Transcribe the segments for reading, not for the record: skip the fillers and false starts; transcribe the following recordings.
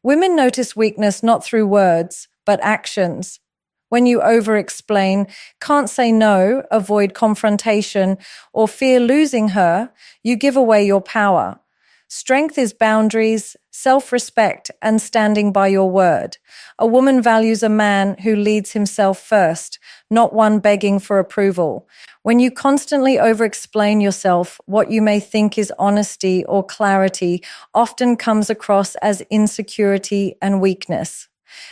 Women notice weakness not through words, but actions. When you over-explain, can't say no, avoid confrontation, or fear losing her, you give away your power. Strength is boundaries, self-respect, and standing by your word. A woman values a man who leads himself first, not one begging for approval. When you constantly over-explain yourself, what you may think is honesty or clarity often comes across as insecurity and weakness.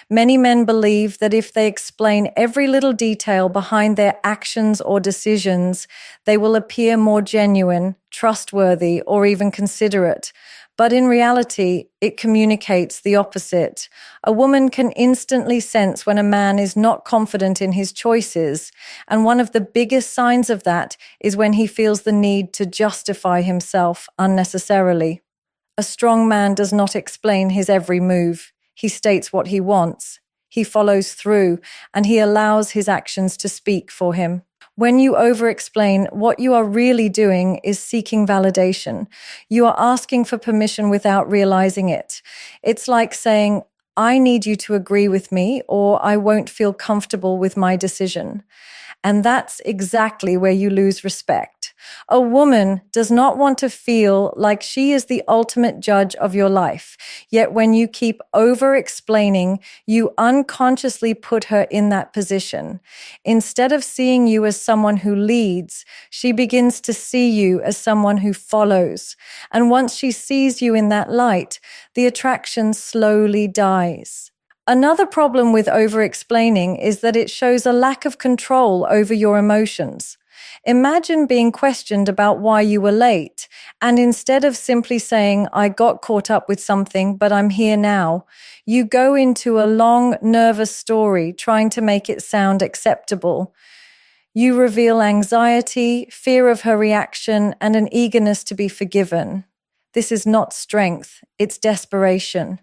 Many men believe that if they explain every little detail behind their actions or decisions, they will appear more genuine, trustworthy, or even considerate. But in reality, it communicates the opposite. A woman can instantly sense when a man is not confident in his choices, and one of the biggest signs of that is when he feels the need to justify himself unnecessarily. A strong man does not explain his every move. He states what he wants, he follows through, and he allows his actions to speak for him. When you over-explain, what you are really doing is seeking validation. You are asking for permission without realizing it. It's like saying, I need you to agree with me, or I won't feel comfortable with my decision. And that's exactly where you lose respect. A woman does not want to feel like she is the ultimate judge of your life. Yet when you keep over-explaining, you unconsciously put her in that position. Instead of seeing you as someone who leads, she begins to see you as someone who follows. And once she sees you in that light, the attraction slowly dies. Another problem with over-explaining is that it shows a lack of control over your emotions. Imagine being questioned about why you were late, and instead of simply saying, I got caught up with something, but I'm here now, you go into a long, nervous story trying to make it sound acceptable. You reveal anxiety, fear of her reaction, and an eagerness to be forgiven. This is not strength, it's desperation.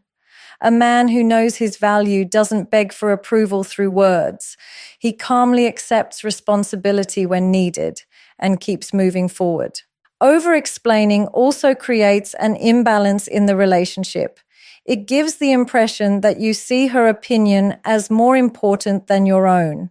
A man who knows his value doesn't beg for approval through words. He calmly accepts responsibility when needed and keeps moving forward. Over-explaining also creates an imbalance in the relationship. It gives the impression that you see her opinion as more important than your own.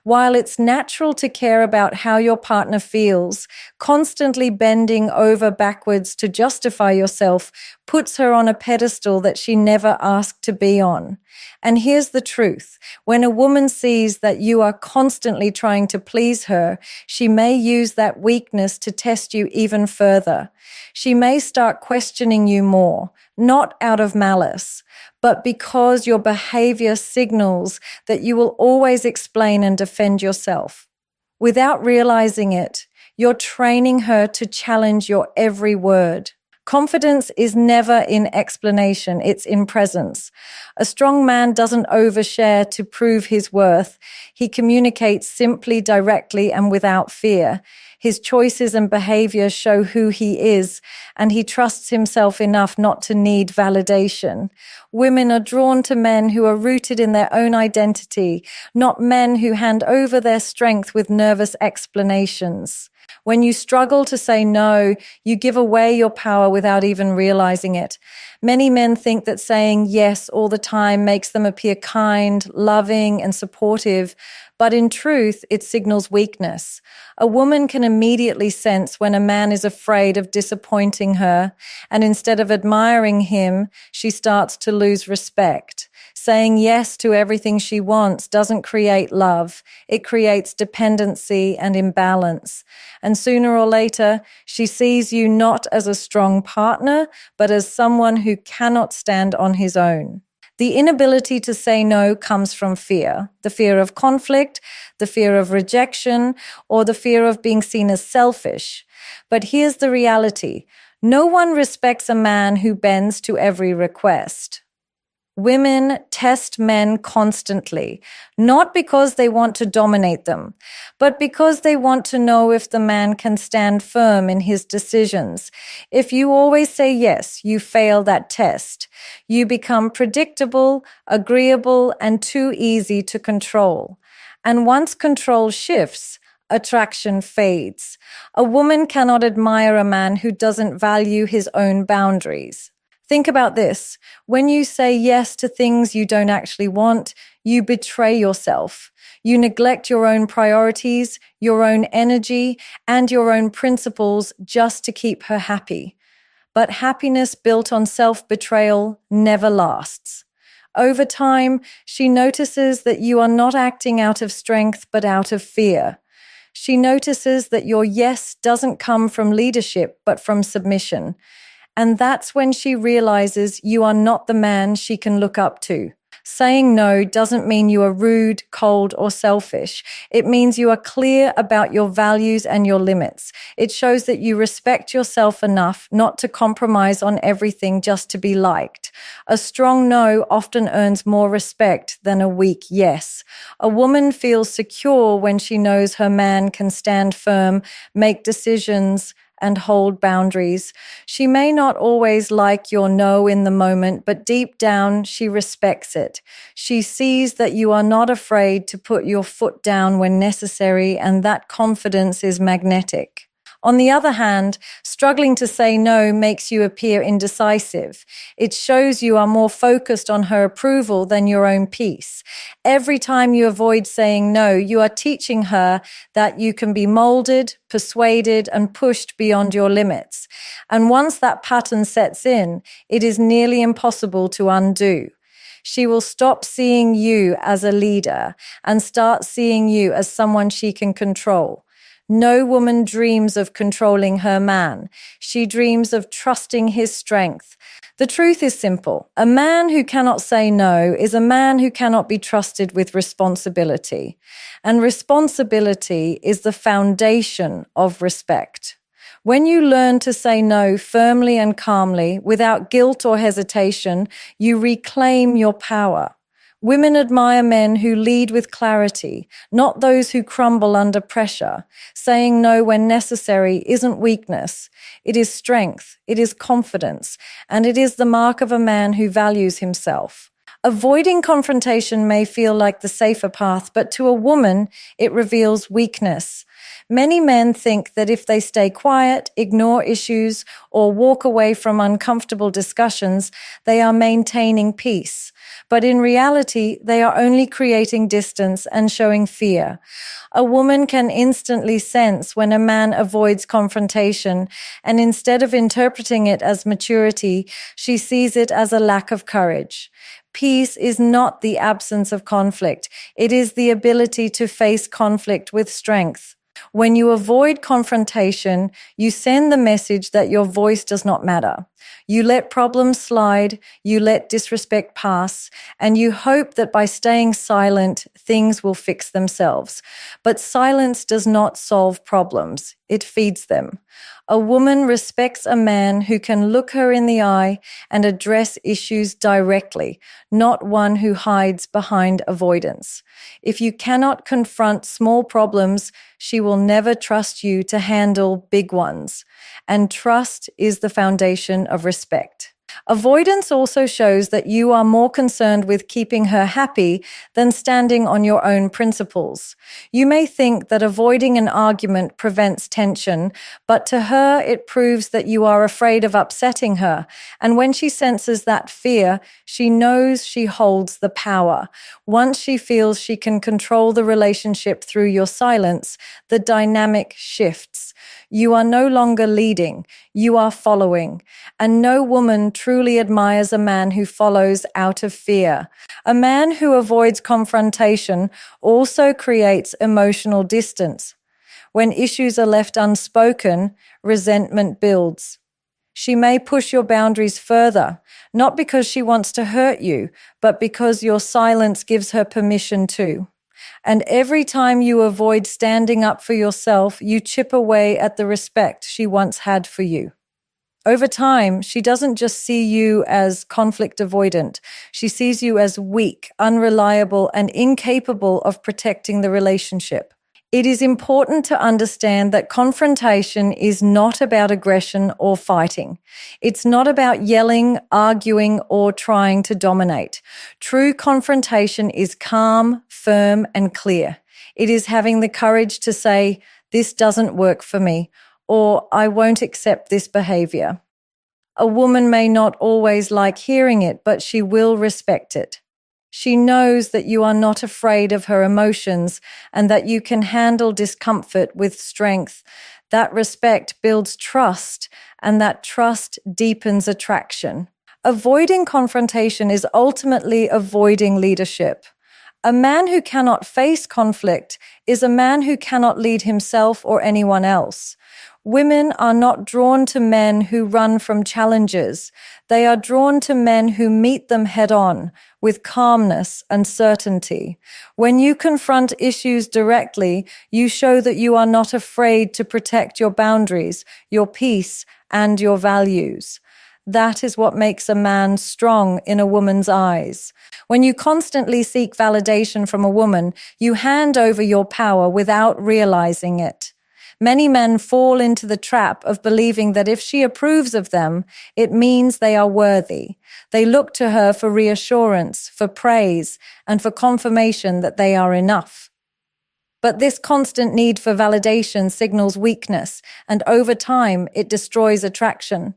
While it's natural to care about how your partner feels, constantly bending over backwards to justify yourself puts her on a pedestal that she never asked to be on. And here's the truth. When a woman sees that you are constantly trying to please her, she may use that weakness to test you even further. She may start questioning you more, not out of malice, but because your behavior signals that you will always explain and defend yourself. Without realizing it, you're training her to challenge your every word. Confidence is never in explanation, it's in presence. A strong man doesn't overshare to prove his worth. He communicates simply, directly, and without fear. His choices and behavior show who he is, and he trusts himself enough not to need validation. Women are drawn to men who are rooted in their own identity, not men who hand over their strength with nervous explanations. When you struggle to say no, you give away your power without even realizing it. Many men think that saying yes all the time makes them appear kind, loving, and supportive, but in truth, it signals weakness. A woman can immediately sense when a man is afraid of disappointing her, and instead of admiring him, she starts to lose respect. Saying yes to everything she wants doesn't create love. It creates dependency and imbalance. And sooner or later, she sees you not as a strong partner, but as someone who cannot stand on his own. The inability to say no comes from fear. The fear of conflict, the fear of rejection, or the fear of being seen as selfish. But here's the reality. No one respects a man who bends to every request. Women test men constantly, not because they want to dominate them, but because they want to know if the man can stand firm in his decisions. If you always say yes, you fail that test. You become predictable, agreeable, and too easy to control. And once control shifts, attraction fades. A woman cannot admire a man who doesn't value his own boundaries. Think about this. When you say yes to things you don't actually want, you betray yourself. You neglect your own priorities, your own energy, and your own principles just to keep her happy. But happiness built on self-betrayal never lasts. Over time, she notices that you are not acting out of strength but out of fear. She notices that your yes doesn't come from leadership but from submission. And that's when she realizes you are not the man she can look up to. Saying no doesn't mean you are rude, cold, or selfish. It means you are clear about your values and your limits. It shows that you respect yourself enough not to compromise on everything just to be liked. A strong no often earns more respect than a weak yes. A woman feels secure when she knows her man can stand firm, make decisions, and hold boundaries. She may not always like your no in the moment, but deep down, she respects it. She sees that you are not afraid to put your foot down when necessary, and that confidence is magnetic. On the other hand, struggling to say no makes you appear indecisive. It shows you are more focused on her approval than your own peace. Every time you avoid saying no, you are teaching her that you can be molded, persuaded, and pushed beyond your limits. And once that pattern sets in, it is nearly impossible to undo. She will stop seeing you as a leader and start seeing you as someone she can control. No woman dreams of controlling her man. She dreams of trusting his strength. The truth is simple. A man who cannot say no is a man who cannot be trusted with responsibility. And responsibility is the foundation of respect. When you learn to say no firmly and calmly, without guilt or hesitation, you reclaim your power. Women admire men who lead with clarity, not those who crumble under pressure. Saying no when necessary isn't weakness. It is strength, it is confidence, and it is the mark of a man who values himself. Avoiding confrontation may feel like the safer path, but to a woman, it reveals weakness. Many men think that if they stay quiet, ignore issues, or walk away from uncomfortable discussions, they are maintaining peace. But in reality, they are only creating distance and showing fear. A woman can instantly sense when a man avoids confrontation, and instead of interpreting it as maturity, she sees it as a lack of courage. Peace is not the absence of conflict. It is the ability to face conflict with strength. When you avoid confrontation, you send the message that your voice does not matter. You let problems slide, you let disrespect pass, and you hope that by staying silent, things will fix themselves. But silence does not solve problems, it feeds them. A woman respects a man who can look her in the eye and address issues directly, not one who hides behind avoidance. If you cannot confront small problems, she will never trust you to handle big ones. And trust is the foundation of respect. Avoidance also shows that you are more concerned with keeping her happy than standing on your own principles. You may think that avoiding an argument prevents tension, but to her it proves that you are afraid of upsetting her. And when she senses that fear, she knows she holds the power. Once she feels she can control the relationship through your silence, the dynamic shifts. You are no longer leading, you are following. And no woman truly admires a man who follows out of fear. A man who avoids confrontation also creates emotional distance. When issues are left unspoken, resentment builds. She may push your boundaries further, not because she wants to hurt you, but because your silence gives her permission to. And every time you avoid standing up for yourself, you chip away at the respect she once had for you. Over time, she doesn't just see you as conflict avoidant. She sees you as weak, unreliable, and incapable of protecting the relationship. It is important to understand that confrontation is not about aggression or fighting. It's not about yelling, arguing, or trying to dominate. True confrontation is calm, firm, and clear. It is having the courage to say, "This doesn't work for me," or "I won't accept this behavior." A woman may not always like hearing it, but she will respect it. She knows that you are not afraid of her emotions and that you can handle discomfort with strength. That respect builds trust, and that trust deepens attraction. Avoiding confrontation is ultimately avoiding leadership. A man who cannot face conflict is a man who cannot lead himself or anyone else. Women are not drawn to men who run from challenges. They are drawn to men who meet them head on with calmness and certainty. When you confront issues directly, you show that you are not afraid to protect your boundaries, your peace, and your values. That is what makes a man strong in a woman's eyes. When you constantly seek validation from a woman, you hand over your power without realizing it. Many men fall into the trap of believing that if she approves of them, it means they are worthy. They look to her for reassurance, for praise, and for confirmation that they are enough. But this constant need for validation signals weakness, and over time, it destroys attraction.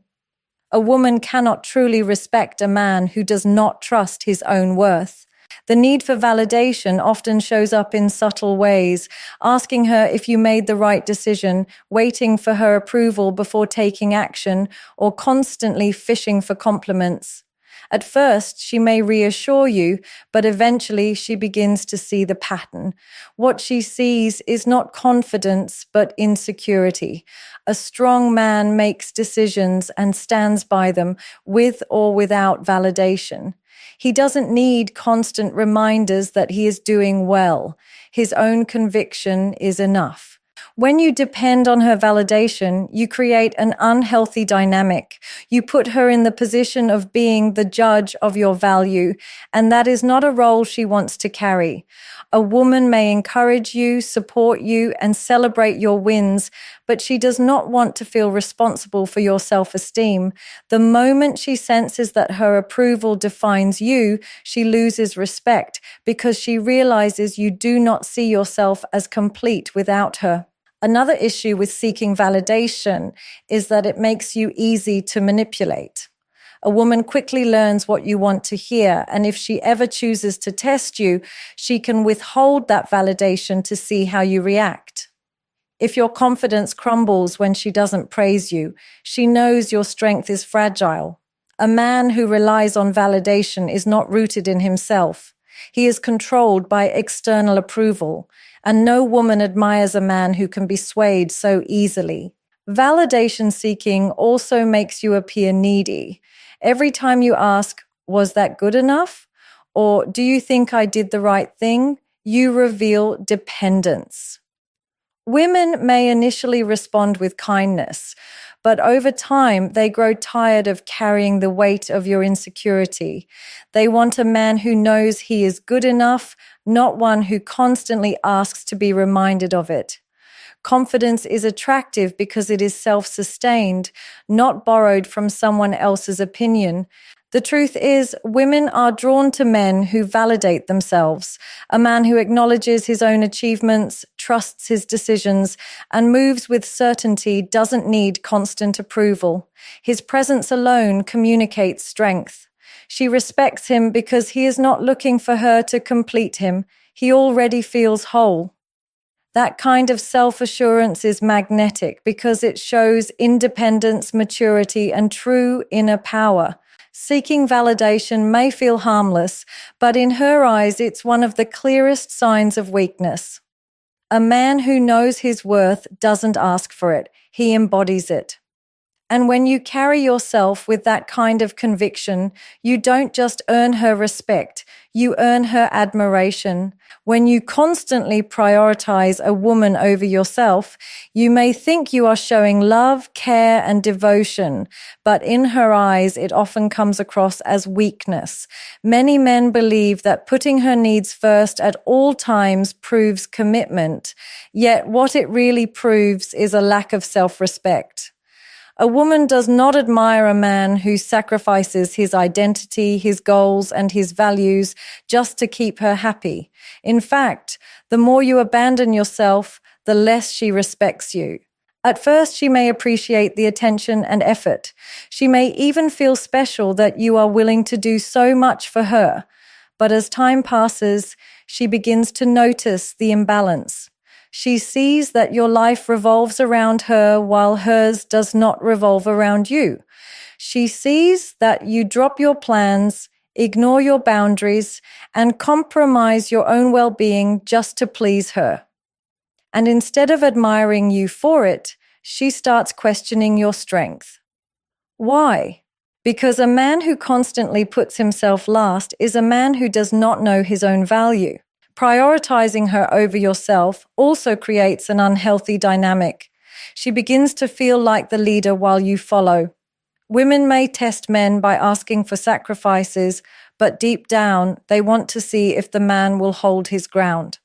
A woman cannot truly respect a man who does not trust his own worth. The need for validation often shows up in subtle ways, asking her if you made the right decision, waiting for her approval before taking action, or constantly fishing for compliments. At first, she may reassure you, but eventually she begins to see the pattern. What she sees is not confidence, but insecurity. A strong man makes decisions and stands by them with or without validation. He doesn't need constant reminders that he is doing well. His own conviction is enough. When you depend on her validation, you create an unhealthy dynamic. You put her in the position of being the judge of your value, and that is not a role she wants to carry. A woman may encourage you, support you, and celebrate your wins, but she does not want to feel responsible for your self-esteem. The moment she senses that her approval defines you, she loses respect because she realizes you do not see yourself as complete without her. Another issue with seeking validation is that it makes you easy to manipulate. A woman quickly learns what you want to hear, and if she ever chooses to test you, she can withhold that validation to see how you react. If your confidence crumbles when she doesn't praise you, she knows your strength is fragile. A man who relies on validation is not rooted in himself. He is controlled by external approval, and no woman admires a man who can be swayed so easily. Validation seeking also makes you appear needy. Every time you ask, "Was that good enough?" or "Do you think I did the right thing?" you reveal dependence. Women may initially respond with kindness, but over time they grow tired of carrying the weight of your insecurity. They want a man who knows he is good enough, not one who constantly asks to be reminded of it. Confidence is attractive because it is self-sustained, not borrowed from someone else's opinion. The truth is, women are drawn to men who validate themselves. A man who acknowledges his own achievements, trusts his decisions, and moves with certainty doesn't need constant approval. His presence alone communicates strength. She respects him because he is not looking for her to complete him. He already feels whole. That kind of self-assurance is magnetic because it shows independence, maturity, and true inner power. Seeking validation may feel harmless, but in her eyes, it's one of the clearest signs of weakness. A man who knows his worth doesn't ask for it, he embodies it. And when you carry yourself with that kind of conviction, you don't just earn her respect, you earn her admiration. When you constantly prioritize a woman over yourself, you may think you are showing love, care, and devotion, but in her eyes, it often comes across as weakness. Many men believe that putting her needs first at all times proves commitment, yet what it really proves is a lack of self-respect. A woman does not admire a man who sacrifices his identity, his goals, and his values just to keep her happy. In fact, the more you abandon yourself, the less she respects you. At first, she may appreciate the attention and effort. She may even feel special that you are willing to do so much for her. But as time passes, she begins to notice the imbalance. She sees that your life revolves around her while hers does not revolve around you. She sees that you drop your plans, ignore your boundaries, and compromise your own well-being just to please her. And instead of admiring you for it, she starts questioning your strength. Why? Because a man who constantly puts himself last is a man who does not know his own value. Prioritizing her over yourself also creates an unhealthy dynamic. She begins to feel like the leader while you follow. Women may test men by asking for sacrifices, but deep down, they want to see if the man will hold his ground.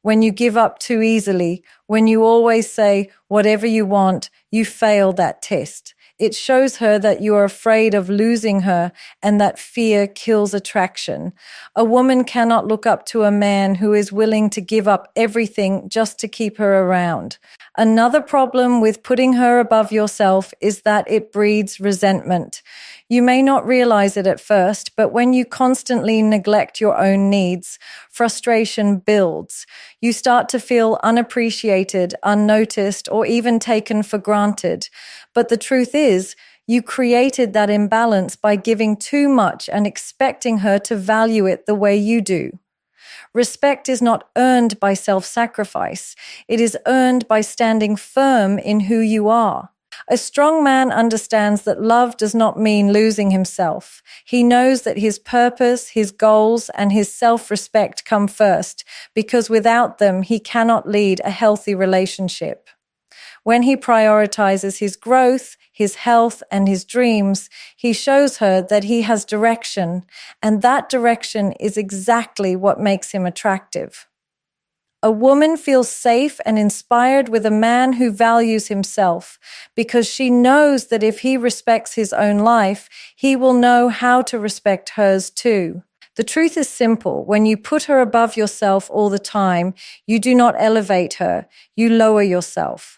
When you give up too easily, when you always say whatever you want, you fail that test. It shows her that you are afraid of losing her and that fear kills attraction. A woman cannot look up to a man who is willing to give up everything just to keep her around. Another problem with putting her above yourself is that it breeds resentment. You may not realize it at first, but when you constantly neglect your own needs, frustration builds. You start to feel unappreciated, unnoticed, or even taken for granted. But the truth is, you created that imbalance by giving too much and expecting her to value it the way you do. Respect is not earned by self-sacrifice. It is earned by standing firm in who you are. A strong man understands that love does not mean losing himself. He knows that his purpose, his goals, and his self-respect come first, because without them, he cannot lead a healthy relationship. When he prioritizes his growth, his health, and his dreams, he shows her that he has direction, and that direction is exactly what makes him attractive. A woman feels safe and inspired with a man who values himself because she knows that if he respects his own life, he will know how to respect hers too. The truth is simple. When you put her above yourself all the time, you do not elevate her, you lower yourself.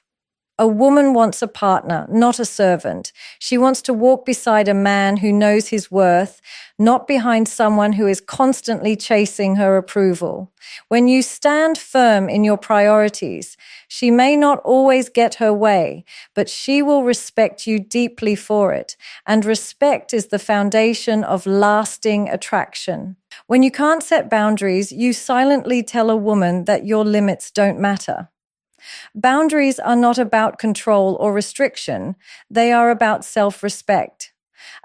A woman wants a partner, not a servant. She wants to walk beside a man who knows his worth, not behind someone who is constantly chasing her approval. When you stand firm in your priorities, she may not always get her way, but she will respect you deeply for it. And respect is the foundation of lasting attraction. When you can't set boundaries, you silently tell a woman that your limits don't matter. Boundaries are not about control or restriction. They are about self-respect.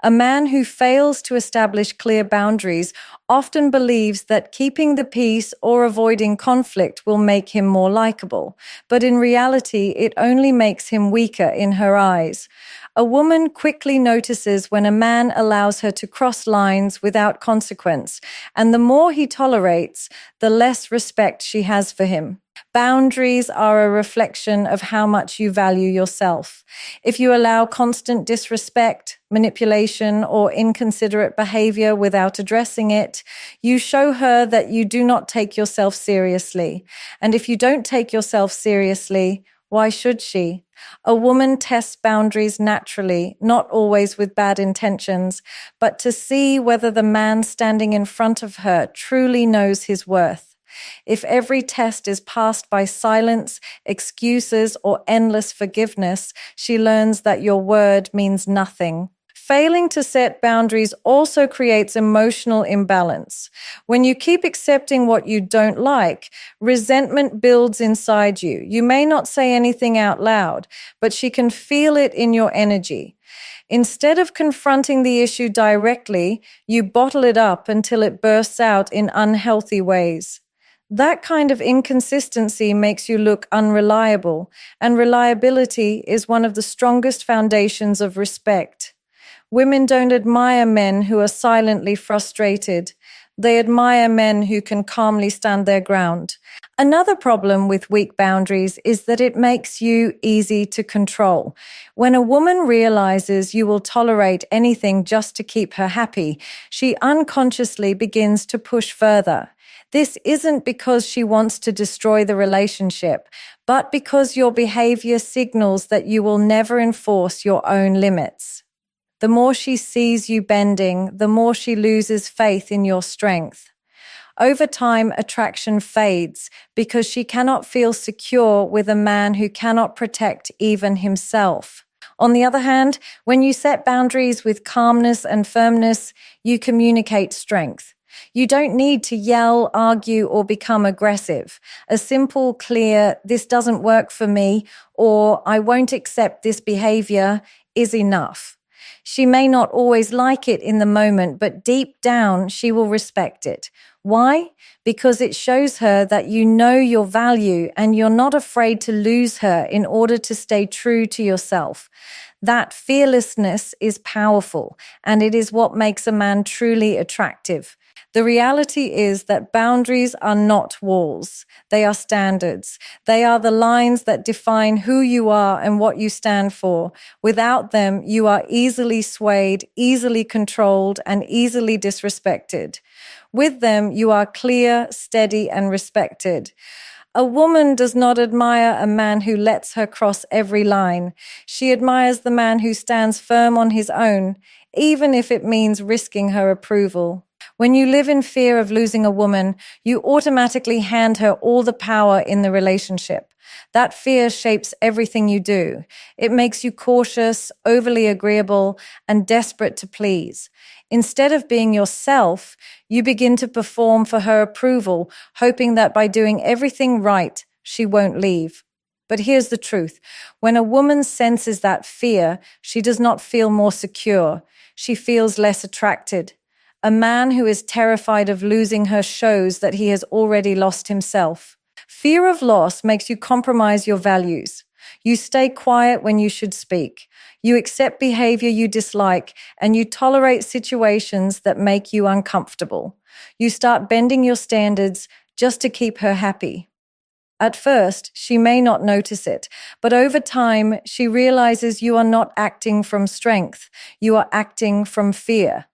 A man who fails to establish clear boundaries often believes that keeping the peace or avoiding conflict will make him more likable, but in reality, it only makes him weaker in her eyes. A woman quickly notices when a man allows her to cross lines without consequence, and the more he tolerates, the less respect she has for him. Boundaries are a reflection of how much you value yourself. If you allow constant disrespect, manipulation, or inconsiderate behavior without addressing it, you show her that you do not take yourself seriously. And if you don't take yourself seriously, why should she? A woman tests boundaries naturally, not always with bad intentions, but to see whether the man standing in front of her truly knows his worth. If every test is passed by silence, excuses, or endless forgiveness, she learns that your word means nothing. Failing to set boundaries also creates emotional imbalance. When you keep accepting what you don't like, resentment builds inside you. You may not say anything out loud, but she can feel it in your energy. Instead of confronting the issue directly, you bottle it up until it bursts out in unhealthy ways. That kind of inconsistency makes you look unreliable, and reliability is one of the strongest foundations of respect. Women don't admire men who are silently frustrated. They admire men who can calmly stand their ground. Another problem with weak boundaries is that it makes you easy to control. When a woman realizes you will tolerate anything just to keep her happy, she unconsciously begins to push further. This isn't because she wants to destroy the relationship, but because your behavior signals that you will never enforce your own limits. The more she sees you bending, the more she loses faith in your strength. Over time, attraction fades because she cannot feel secure with a man who cannot protect even himself. On the other hand, when you set boundaries with calmness and firmness, you communicate strength. You don't need to yell, argue, or become aggressive. A simple, clear, "this doesn't work for me," or "I won't accept this behavior," is enough. She may not always like it in the moment, but deep down, she will respect it. Why? Because it shows her that you know your value and you're not afraid to lose her in order to stay true to yourself. That fearlessness is powerful, and it is what makes a man truly attractive. The reality is that boundaries are not walls. They are standards. They are the lines that define who you are and what you stand for. Without them, you are easily swayed, easily controlled, and easily disrespected. With them, you are clear, steady, and respected. A woman does not admire a man who lets her cross every line. She admires the man who stands firm on his own, even if it means risking her approval. When you live in fear of losing a woman, you automatically hand her all the power in the relationship. That fear shapes everything you do. It makes you cautious, overly agreeable, and desperate to please. Instead of being yourself, you begin to perform for her approval, hoping that by doing everything right, she won't leave. But here's the truth. When a woman senses that fear, she does not feel more secure. She feels less attracted. A man who is terrified of losing her shows that he has already lost himself. Fear of loss makes you compromise your values. You stay quiet when you should speak. You accept behavior you dislike, and you tolerate situations that make you uncomfortable. You start bending your standards just to keep her happy. At first, she may not notice it, but over time, she realizes you are not acting from strength. You are acting from fear.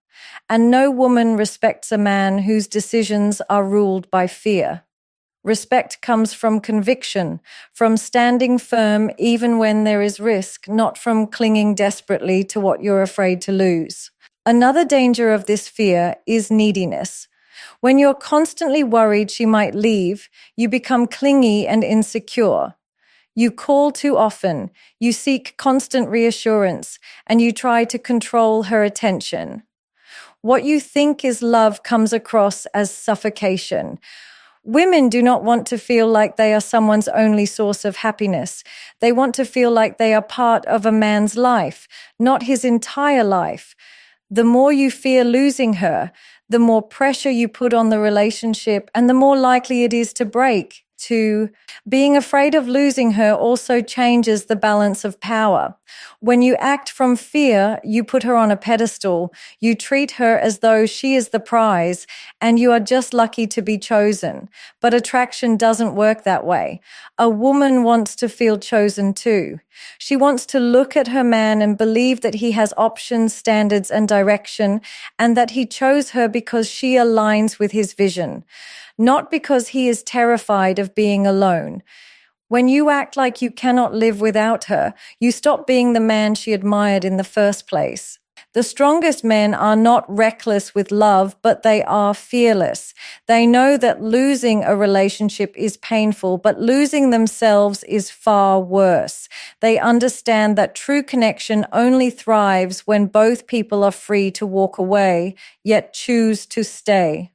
And no woman respects a man whose decisions are ruled by fear. Respect comes from conviction, from standing firm even when there is risk, not from clinging desperately to what you're afraid to lose. Another danger of this fear is neediness. When you're constantly worried she might leave, you become clingy and insecure. You call too often, you seek constant reassurance, and you try to control her attention. What you think is love comes across as suffocation. Women do not want to feel like they are someone's only source of happiness. They want to feel like they are part of a man's life, not his entire life. The more you fear losing her, the more pressure you put on the relationship, and the more likely it is to break. Being afraid of losing her also changes the balance of power. When you act from fear, you put her on a pedestal. You treat her as though she is the prize, and you are just lucky to be chosen. But attraction doesn't work that way. A woman wants to feel chosen too. She wants to look at her man and believe that he has options, standards, and direction, and that he chose her because she aligns with his vision, not because he is terrified of being alone. When you act like you cannot live without her, you stop being the man she admired in the first place. The strongest men are not reckless with love, but they are fearless. They know that losing a relationship is painful, but losing themselves is far worse. They understand that true connection only thrives when both people are free to walk away, yet choose to stay.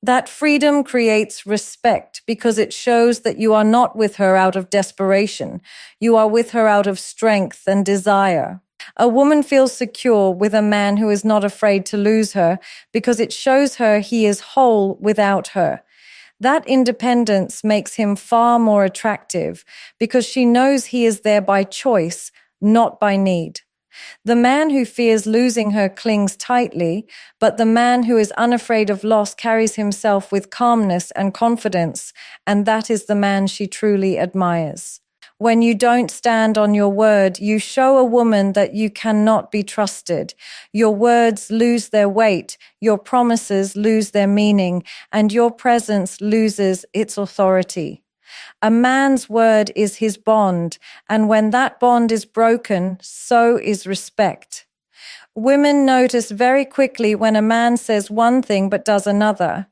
That freedom creates respect because it shows that you are not with her out of desperation. You are with her out of strength and desire. A woman feels secure with a man who is not afraid to lose her because it shows her he is whole without her. That independence makes him far more attractive because she knows he is there by choice, not by need. The man who fears losing her clings tightly, but the man who is unafraid of loss carries himself with calmness and confidence, and that is the man she truly admires. When you don't stand on your word, you show a woman that you cannot be trusted. Your words lose their weight, your promises lose their meaning, and your presence loses its authority. A man's word is his bond, and when that bond is broken, so is respect. Women notice very quickly when a man says one thing but does another.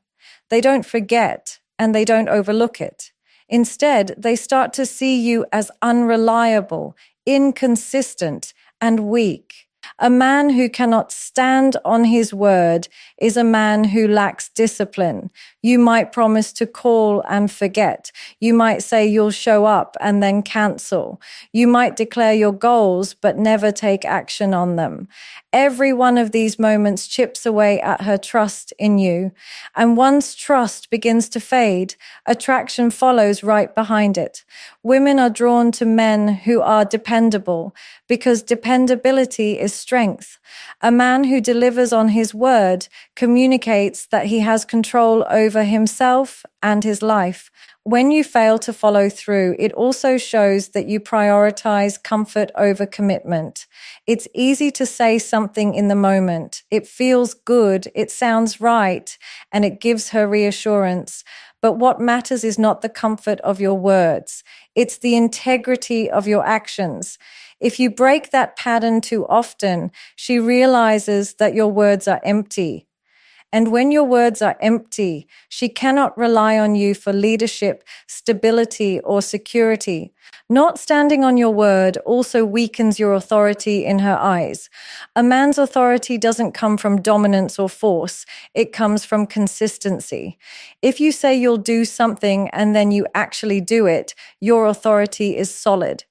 They don't forget, and they don't overlook it. Instead, they start to see you as unreliable, inconsistent, and weak. A man who cannot stand on his word is a man who lacks discipline. You might promise to call and forget. You might say you'll show up and then cancel. You might declare your goals but never take action on them. Every one of these moments chips away at her trust in you. And once trust begins to fade, attraction follows right behind it. Women are drawn to men who are dependable because dependability is strength. A man who delivers on his word communicates that he has control over himself and his life. When you fail to follow through, it also shows that you prioritize comfort over commitment. It's easy to say something in the moment. It feels good, it sounds right, and it gives her reassurance. But what matters is not the comfort of your words. It's the integrity of your actions. If you break that pattern too often, she realizes that your words are empty. And when your words are empty, she cannot rely on you for leadership, stability, or security. Not standing on your word also weakens your authority in her eyes. A man's authority doesn't come from dominance or force. It comes from consistency. If you say you'll do something and then you actually do it, your authority is solid.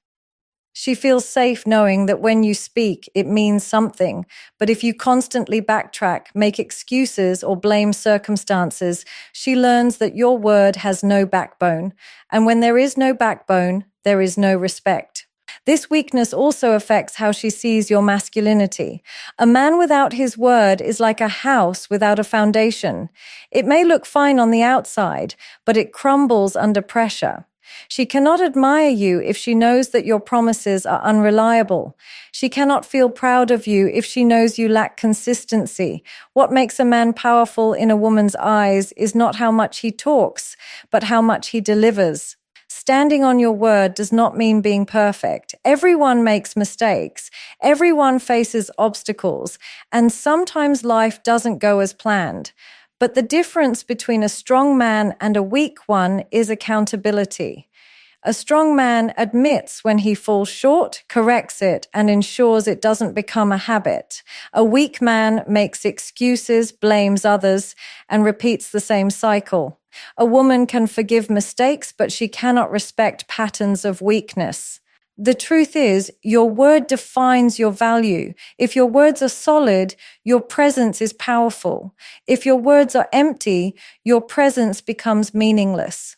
She feels safe knowing that when you speak, it means something. But if you constantly backtrack, make excuses, or blame circumstances, she learns that your word has no backbone. And when there is no backbone, there is no respect. This weakness also affects how she sees your masculinity. A man without his word is like a house without a foundation. It may look fine on the outside, but it crumbles under pressure. She cannot admire you if she knows that your promises are unreliable. She cannot feel proud of you if she knows you lack consistency. What makes a man powerful in a woman's eyes is not how much he talks, but how much he delivers. Standing on your word does not mean being perfect. Everyone makes mistakes. Everyone faces obstacles. And sometimes life doesn't go as planned. But the difference between a strong man and a weak one is accountability. A strong man admits when he falls short, corrects it, and ensures it doesn't become a habit. A weak man makes excuses, blames others, and repeats the same cycle. A woman can forgive mistakes, but she cannot respect patterns of weakness. The truth is, your word defines your value. If your words are solid, your presence is powerful. If your words are empty, your presence becomes meaningless.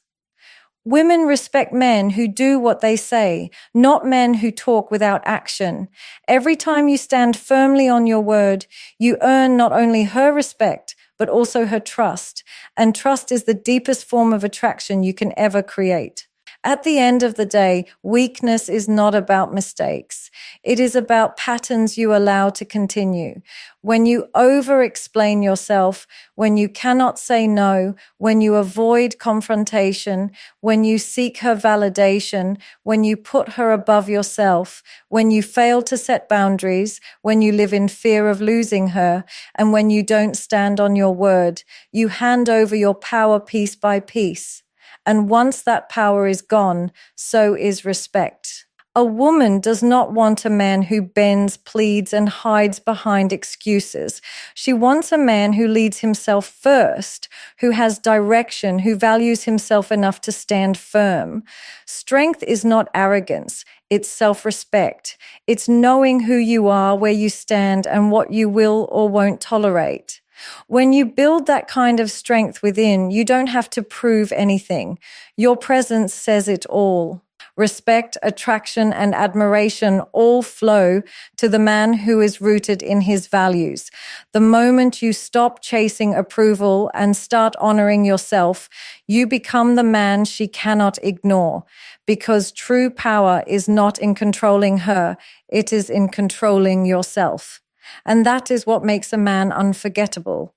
Women respect men who do what they say, not men who talk without action. Every time you stand firmly on your word, you earn not only her respect, but also her trust. And trust is the deepest form of attraction you can ever create. At the end of the day, weakness is not about mistakes. It is about patterns you allow to continue. When you over-explain yourself, when you cannot say no, when you avoid confrontation, when you seek her validation, when you put her above yourself, when you fail to set boundaries, when you live in fear of losing her, and when you don't stand on your word, you hand over your power piece by piece. And once that power is gone, so is respect. A woman does not want a man who bends, pleads, and hides behind excuses. She wants a man who leads himself first, who has direction, who values himself enough to stand firm. Strength is not arrogance. It's self-respect. It's knowing who you are, where you stand, and what you will or won't tolerate. When you build that kind of strength within, you don't have to prove anything. Your presence says it all. Respect, attraction, and admiration all flow to the man who is rooted in his values. The moment you stop chasing approval and start honoring yourself, you become the man she cannot ignore, because true power is not in controlling her, it is in controlling yourself. And that is what makes a man unforgettable.